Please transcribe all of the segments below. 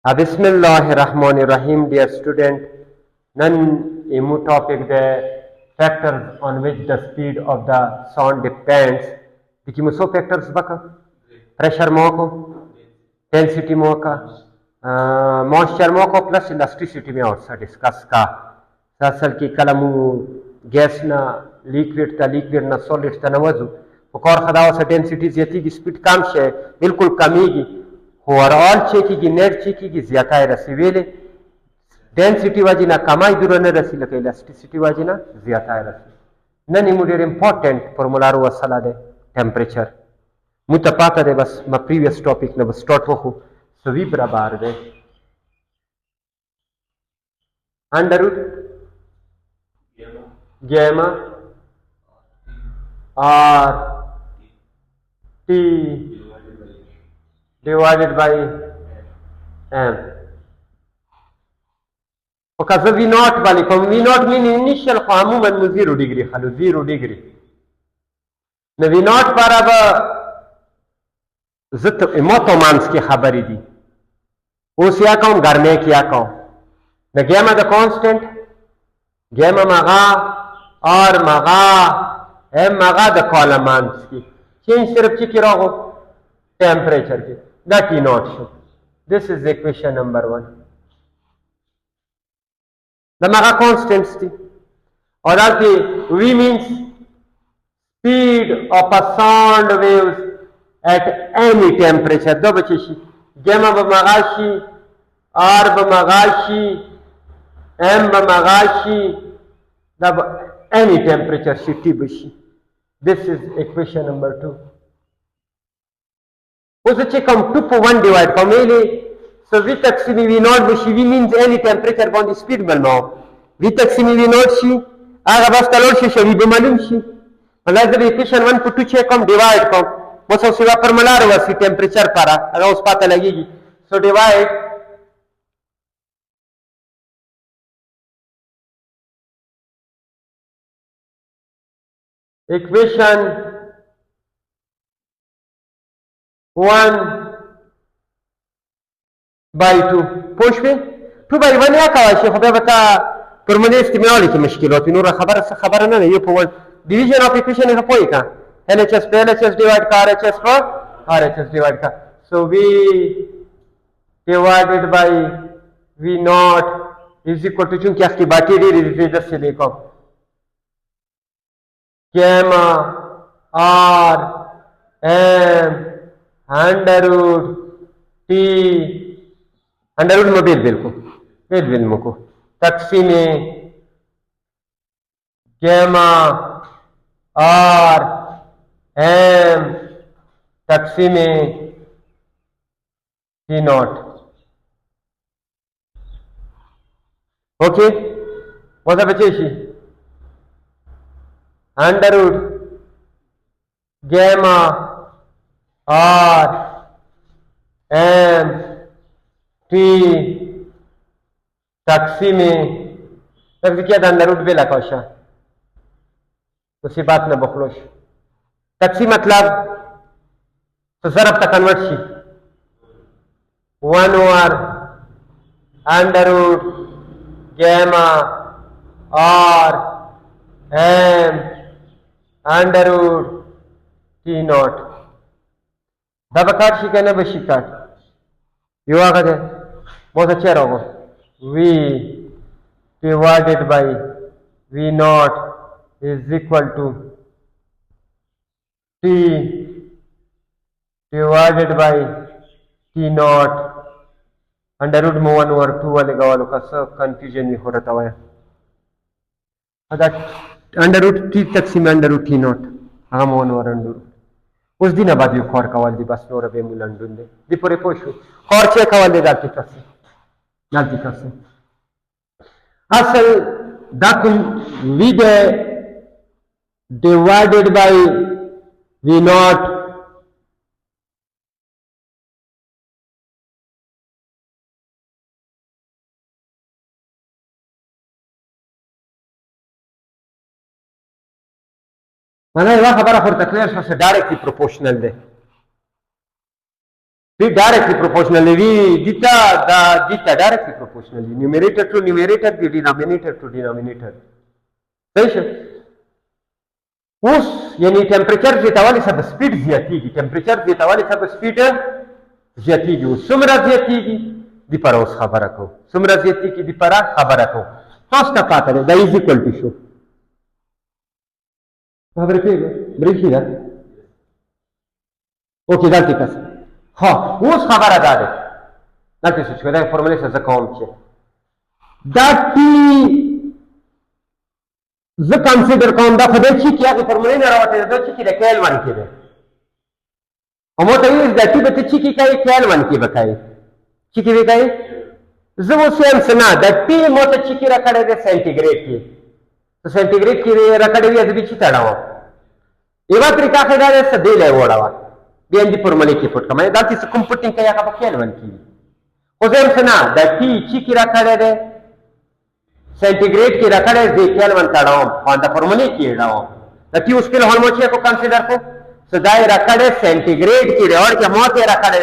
Bismillahirrahmanirrahim, dear student. Nan imu topic the factors on which the speed of the sound depends. Dikimu so factors baka pressure moko, density moka, moisture moko plus elasticity में और सा discuss का सासल की कलमु gas ना liquid ta liquid ना solid ta नवज़ु वकार खदाव सा density ज़्यादा की speed कम शे बिल्कुल कमी की ओवरऑल चेकी नेट चेकी की ज्यादा है रसी वेले डेंसिटी वाजी ना कमाई दूर न रसी लगे इलास्टिसिटी वाजी ना ज्यादा है रसी नन इमुडियर इंपॉर्टेंट फॉर्मुलारो वसला दे टेम्परेचर मुतपाता दे बस मा प्रीवियस टॉपिक न बस स्टार्ट हो सभी बराबर दे under root gamma R T divided by m. وكذا v naught بالكم v naught mean initial عموما من 0 degree خلو 0 degree न v naught برابر زت موتومانس की खबरी दी उस या कौन गर्मे किया कौन न गैमा द कांस्टेंट गैमा मगा और मगा m मगा द कॉलमांस की चेंज सिर्फ की रहो टेम्परेचर की that T naught should. This is equation number 1. The maga constants thi. Or V means speed of a sound waves at any temperature. Do bachishi. Gamma bamagashi, R bamagashi, M bamagashi, any temperature shiti bashi. This is equation number 2. उसे कम 2 पर 1 डिवाइड कम ले सो v तकसीम v not बशी v means any temperature Bon the speed बनो v तकसीम v not she आगा बस तलोर शी शवी बमालूम शी मतलब जब इक्वेशन 1 को 2 छे कम डिवाइड कम बस उस सिवा पर मलार वसी टेंपरेचर पारा अगर उस पता लगेगी सो डिवाइड इक्वेशन 1 by 2 پوش به 2 by 1 یا کاوشی خب بتا پرمنه استعمالی کی مشکلات نور خبر نه یو په डिवीजन ऑफ इक्वेशन है कोई का LHS पे LHS डिवाइड का RHS पर RHS डिवाइड का so V divided by V naught is equal to चूंकि आपकी बाकी रिजल्ट से देखो gamma R M under root T under root में बेल को तकसीम गैमा आर एम तकसीम टी नॉट ओके वैसा बचे under root gamma R M T तकसीम क्या था अंदर रूट बेला कौशा उसी बात में बखलोश तकसीम मतलब तो ज़रब तक कन्वर्ट शी 1 over under root gamma R M under root T naught दबा काट शी कहने बशी काट युवा का दे बहुत अच्छे रहो V divided by V naught is equal to T divided by T naught under root में 1 ओवर 2 वाले गवालों का सब कंफ्यूजन में हो रहा है अंडर रूट T तकसीम अंडर रूट T नॉट हम 1 ओवर अंडर रूट उस दिन बाद यो खौर कवाल दी बस नोर बे मुलंडुन दे दी पूरे पोशु खौर छे कवाल दे जाती कसे असल दाकुम with divided by v not माने वा खबर फॉर तकलीफ से directly proportional they P directly proportionally V theta directly proportionally numerator to numerator the denominator to denominator صحیح شو اوس یعنی ټمپریچر زیاتوالی سره سپیډ زیاتیږي ټمپریچر زیاتوالی سره سپیډ زیاتیږي اوس څومره زیاتیږي د پر اوس خبره کوو څومره زیاتیږي د پر خبره کوو تاسو ته پاته ده دا از ایکوال ټو شو خبره کېږي بریښي ده اوکې دلته کس ها اوس خبره دا ده دلته څه چې دا فورمولې څه زه کوم چې دا ټي زه کنسیډر کوم دا خدای چې کې هغه فورمولې نه راوته دا چې د کیلوین کې ده او مو ته یې دا چې به چې کې کوي کیلوین کې به کوي چې کې به کوي زه اوس هم سنا دا ټي مو ته چې کې راکړې ده سنټیګریډ کې سنټیګریډ کې راکړې وي ازبي چې تاړاو یو طریقه خدای دې څه دی له وړاوه بیا دې فورمولې کې پټ کمه دا چې کوم پټینګ کوي هغه په کیلوین کې خو زه هم سنا دا ټي چې کې راکړې ده सेंटीग्रेड की रखड़ है देखिए वन तड़ाओ ऑन द फॉर्मूले की डाओ द टी उसके हॉर्मोचे को कंसीडर को सदाई रखड़ है सेंटीग्रेड की रे और क्या मौत है रखड़ है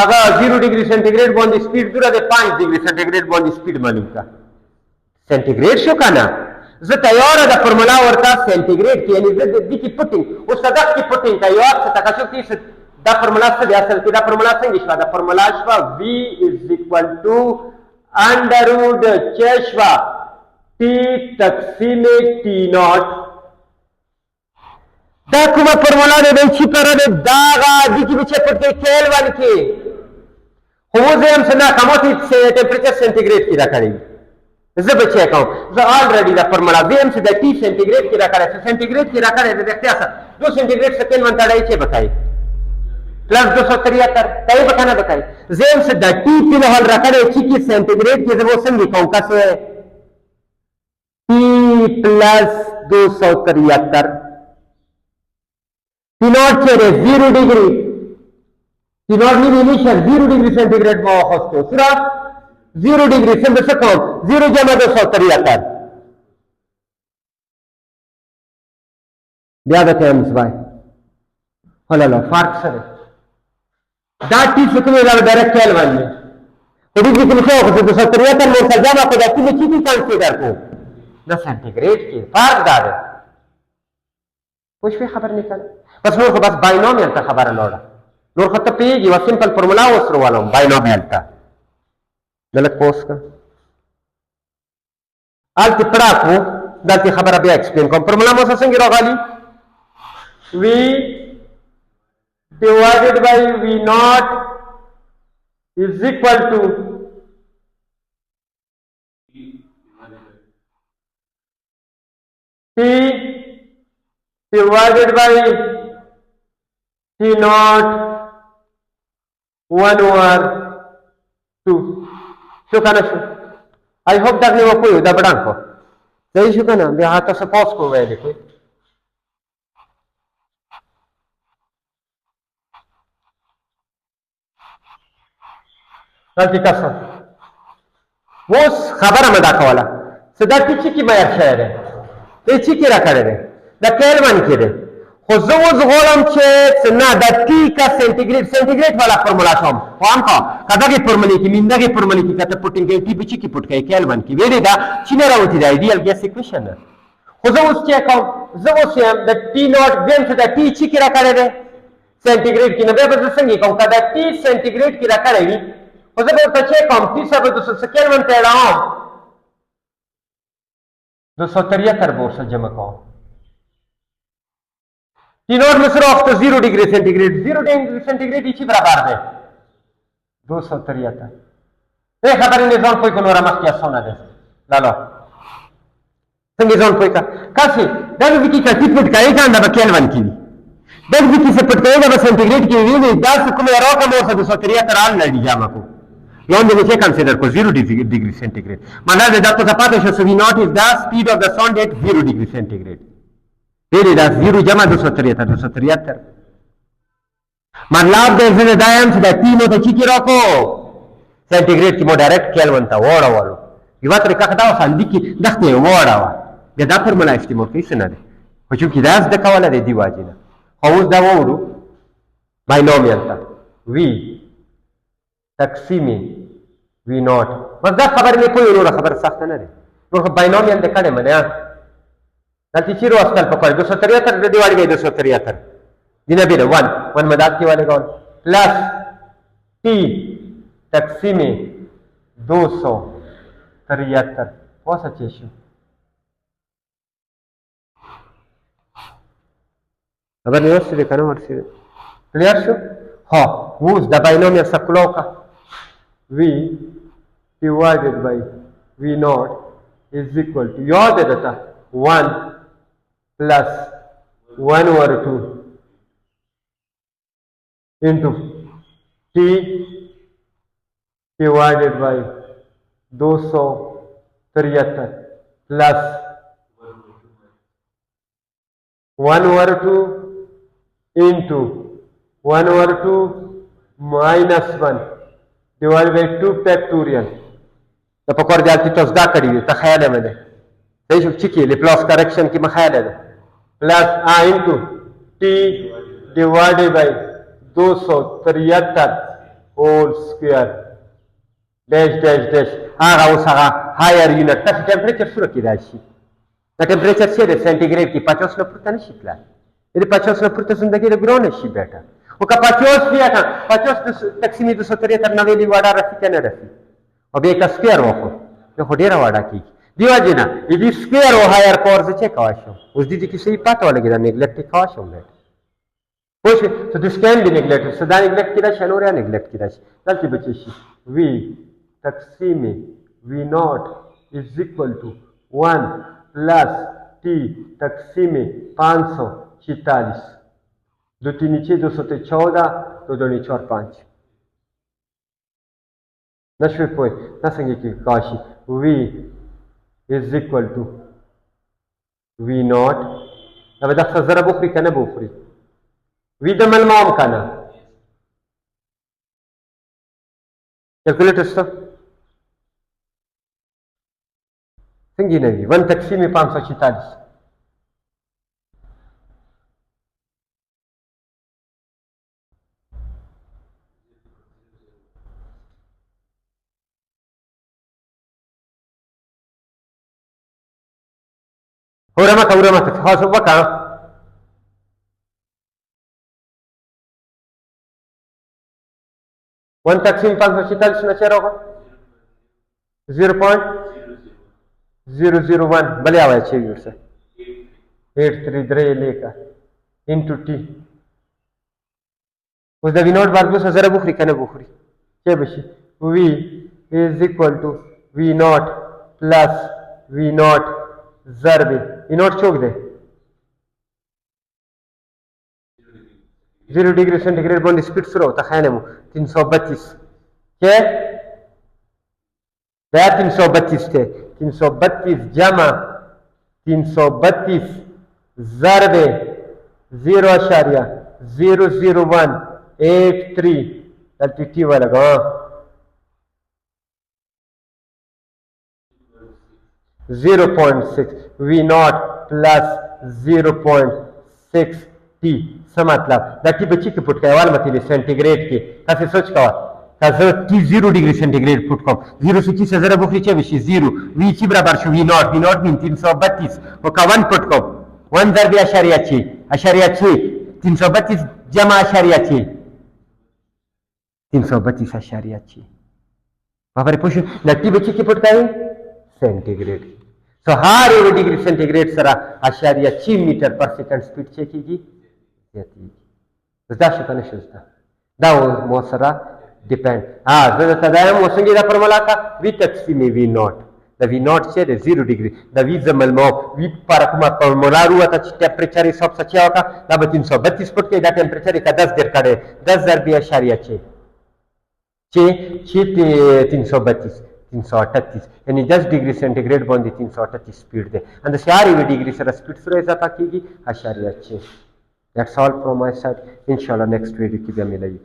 अगर 0 degree centigrade Bon the speed दूर है 5 degree centigrade Bon the speed मालूम का सेंटीग्रेड शो का ना ज तैयार है द फार्मूला और का सेंटीग्रेड की यानी द की पुटिंग उस सदक की पुटिंग तैयार से तकाशुफ की द फार्मूला से असल की द फार्मूला से इंग्लिश द फार्मूला v = अंडर रूट चेशवा टी तकसीम टी नॉट दा कुमा फॉर्मूला ने बेंची पर ने दागा दिखी पीछे पड़ते केल्विन के होमोजेम से ना कमोती से टेंपरेचर सेंटीग्रेड की रखड़ी इसे बच्चे कहूं जो ऑलरेडी द फॉर्मूला वेम से द टी सेंटीग्रेड की रखड़ा है सेंटीग्रेड की रखड़ा है देखते ऐसा 2 सेंटीग्रेड से केल्विन तड़ाई छे बताई प्लस 273 कई बताना बताई जेम से द टी फिलहाल रखड़े ची की सेंटीग्रेड की वो संग लिखा हूं कैसे टी प्लस 273 टी नॉट चेरे 0 डिग्री टी नॉट नहीं इनिशियल 0 डिग्री सेंटीग्रेड में होस्तो सिर्फ 0 डिग्री से बस कौन 0 जमा 273 याद रखें हम भाई हला फर्क से दा टी सुकमे ला डायरेक्ट केल्विन में तो डिग्री के लिखो तो 273 में सजाना को जाती है चीज कंसीडर को द सेंटीग्रेड की फर्क दार कुछ भी खबर निकल बस नोर को बस बाइनोमियल का खबर लोड़ा नोर खत पे ये सिंपल फार्मूला उसरो वाला बाइनोमियल का गलत पोस्ट का आल तिपड़ा को दाती खबर अभी एक्सप्लेन को फार्मूला मो संगे रोगाली v divided by v naught is equal to t divided by t naught 1/2 शो का ना शो आई होप तक नहीं वो कोई उदा बड़ा को सही शो का ना बिहार तो सपोज को वे देखो गलती कसम वो खबर में दाखवाला सदा टीची की मायर शहर है टीची की रखड़े रे द केल्विन की रे खुजोज गोलम छे ना द टी का सेंटीग्रेड वाला फार्मूला शोम कौन का कदा की फार्मूले की मिंदा की फार्मूले की कत पुटिंग के टी पीची की पुट के केल्विन की वेरे दा चिनेरा होती द आइडियल गैस इक्वेशन है खुजोज चेक आउट जो से द टी नॉट बेन से द टी ची की रखड़े रे सेंटीग्रेड की नबे बजे संगी कौन कदा टी सेंटीग्रेड की रखड़े नी उसे बोलते हैं कम 200 केल्विन तेरा 273 बोर्ड से जमा को तीनों में सिर्फ तो 0 डिग्री सेंटीग्रेड 0 डिग्री सेंटीग्रेड इसी बराबर है 273 ये खबर नहीं जोन कोई कोनोरा मत क्या सोना दे लालो संगे जोन कोई का कैसे दस विकी का टिपट का एक अंडा केल्विन की दस विकी से पट करेगा बस सेंटीग्रेड की भी 10 को मेरा का मोर से 273 आल लड़ी जामा को Long we can consider 0 degree centigrade. Manada dato zapato shows V naught is the speed of the sound at 0 degree centigrade. Really that's 0 jama 273. मतलब देखने में दायम से दाती में तो चिकी रखो सेंटीग्रेड की मो डायरेक्ट केल्विन था वोड़ा वालो ये बात रिका खता संधि की दखते वोड़ा वा ये दा फार्मूला एस्टिमेट कैसे ना दे कुछ की दास देखा वाला दे दीवाजी ना हाउस दा वोड़ू बाइनोमियल था v تقسیم v ناٹ بس دا خبر مې پوه وروره خبر سخته نه دی نو خو باینومیل د کړی منه دلته چیرې واستل پکړ 273 د دیوالي 273 دینه بیره 1 مداد کې والے کون پلس t تقسیم 273 پوسه چی شو خبر نه ورسره کنه ورسره کلیر شو ها اوس د باینومیل سکلو کا v divided by v naught is equal to یاد دتا 1 plus 1 over 2 into t divided by 273 plus 1 over 2 into 1 over 2 minus 1 divided by 2 factorial د پکور جالتی تاسو دا کړی دی ته خیال مې ده صحیح شو چې کې لپلاس کریکشن کې مخاله ده پلس انټو T divided by 273 whole square dash dash dash هغه اوس هغه هایر یونټ ته ټمپریچر سره کې راشي دا ټمپریچر څه دی سنټیګریډ کې 50 نه پورته نشي تلای دې 50 نه پورته زندگی د ګرو نشي بیٹا او که 50 بیا کا 50 تقسیم 273 نه ویلی وړه راځي کنه راځي او بیا کا سکوير وکړو نو خو ډیره وړه کیږي دیو جنا دې سکوير او هایر پاور څه کاوښو اوس دې کې صحیح پاتې ولګی دا نیګلیکټ کاوښو مې پوه so this can be neglected so دا نیګلیکټ کیدا شنو یا نیګلیکټ کیدا شي دلته بچی شي v تقسیم v naught is equal to 1 plus t تقسیم 546 दो तीन नीचे 214 दो दो नीचे और 5 नशे पोए नसंगे की Kashi v is equal to v naught अब दक्ष जरा बुखरी कने बुखरी v दमल माम कना कैलकुलेटर स्टफ संगी नहीं 1 तकसीम 546 ورمت خاص وکا 1 تقسیم 546 نه چیرې راغو 0.001 بلې اوای چې ورسه 833 لیکا انټو टी اوس د وینوټ بار 2000 بخری کنه بخری چې بشي v is equal to v naught plus v naught ضرب v naught چوک دے 0 degree centigrade باندې سپیډ سره وته خانمو 332 کې دا 332 ته 332 جمع 332 ضرب 0.00183 دلته टी ولګا 0.6 v naught plus 0.6 t څه مطلب دا टी بچی کې پټ کایوال متلی سنټیګریډ کې تاسو سوچ کاوه تاسو टी 0 ډیګري سنټیګریډ پټ کوم 0 سے 30000 بخری چې وشي 0 v چې برابر شو v naught مين 332 او کا 1 پټ کوم 1 ضرب اشاریه 332 جمع اشاریه 332 اشاریه बाबा रे पुश लट्टी बच्ची की पट काय सेंटीग्रेड सो हर 1 डिग्री सेंटीग्रेड सरा आशारिया 6 मीटर पर सेकंड स्पीड चेकीगी येती जदा शकने शस्ता दा मो सरा डिपेंड जदा तदायम मोसंगी दा परमला का v तकसीम v not the v not से 0 डिग्री द v जमल मो v पर कुमा परमला रुआ ता टेंपरेचर सब सच्चा होगा दा 332 फुट के दा टेंपरेचर का 10 गिर काढे 10 ضرب आशारिया 332 338 यानी 10 डिग्री सेंटीग्रेड बांधी 338 स्पीड दे and the 4 degree sir speed से इजाफा कीगी आशारिया 6 that's all from my side इंशाल्लाह नेक्स्ट वीडियो की भी मिलेगी।